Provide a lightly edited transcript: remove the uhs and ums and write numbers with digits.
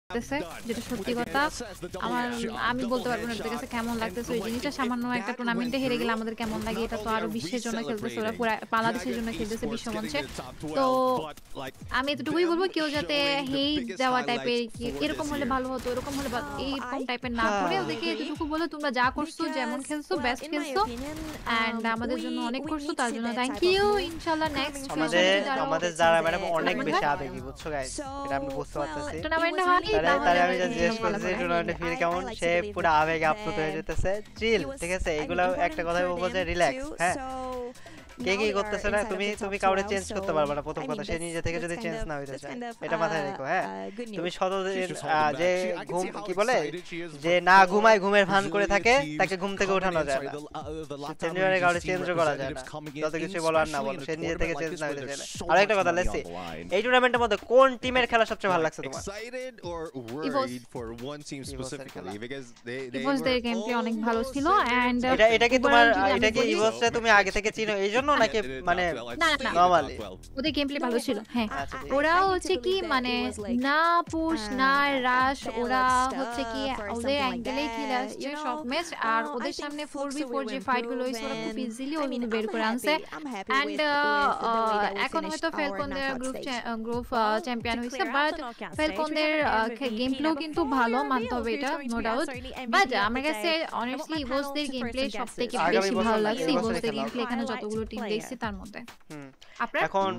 লাগতেছে, যেটা সত্যি কথা। আমি বলতে পারবো না এদের কাছে কেমন লাগতেছে ওই জিনিসটা। সামান্য একটা টুর্নামেন্টে হেরে গেলে আমাদের কেমন লাগে, এটা তো আরো বিশ্বের জন্য খেলতেছে, ওরা পুরা বাংলাদেশের জন্য খেলতেছে বিশ্বমঞ্চে। তো আমি এতটুকুই বলবো, কেউ যাতে হেট দেওয়া টাইপের এরকম হলে ভালো হতো, এরকম হলে এইরকম টাইপের না করে ওদেরকে এতটুকু বলে তোমরা যা করছো, যেমন খেলছো, বেস্ট খেলছো, এন্ড আমাদের জন্য অনেক করছো, তার জন্য থ্যাংক ইউ। ইনশাআল্লাহ নেক্সট ফিউচারে আমাদের যারা ম্যাডাম অনেক বেশি আবেগী, বুঝছো গাইস, এটা আমি বুঝতে পারতেছি। টুর্নামেন্টে হয় তাহলে আমি যা জিজ্ঞেস করছি টুর্নামেন্টে ফিল কেমন, সে পুরো আবেগে আপ্লুত হয়ে যেতেছে। চিল, ঠিক আছে, এগুলো একটা কথাই বলবো যে রিল্যাক্স। হ্যাঁ, কে কি করতেছে না, তুমি কাউরে চেঞ্জ করতে পারবে না। প্রথম কথা, সে নিজে থেকে যদি চেঞ্জ না হইতে চায়, এটা মাথায় রেখো। হ্যাঁ, তুমি শতদিন যে ঘুম কি বলে, যে না ঘুমায় ঘুমের ভান করে থাকে, তাকে ঘুম থেকে ওঠানো যায় না। চেঞ্জারে কাউরে চেঞ্জ করা যায় না, যত কিছু বলো আর না বলো, সে নিজে থেকে চেঞ্জ না হইতে চায় না। আর একটা কথা, লেটস সি, এই টুর্নামেন্টের মধ্যে কোন টিমের খেলা সবচেয়ে ভালো লাগছে তোমার? ইভোসদের গেমপ্লে অনেক ভালো ছিল, এন্ড এটা কি তোমার, এটা কি ইভোসে তুমি আগে থেকে চিনো এইজন্য নাকি মানে না নরমালি? ওদের গেমপ্লে ভালো ছিল। হ্যাঁ, ওরা হচ্ছে কি মানে না পুশ না রাশ, ওরা হচ্ছে কি ওদের অ্যাঙ্গেলেই খেলে আসছে সব ম্যাচ, আর ওদের সামনে 4v4 যে ফাইট গুলো হইছে ওরা খুব ইজিলি ওগুলো বের করে আনছে। এন্ড এখন হয়তো ফ্যালকনদের গ্রুপ চ্যাম্পিয়ন হইছে, বাট ফ্যালকনদের গেমপ্লেও কিন্তু ভালো, মানতে হবে এটা, নো ডাউট। বাট আমার কাছে অনেস্টলি ইভোসদের গেমপ্লে সবথেকে বেশি ভালো লাগছে। ইভোসদের গেমপ্লে এখানে যতগুলো টিম দেখছি তার মধ্যে। আপনার এখন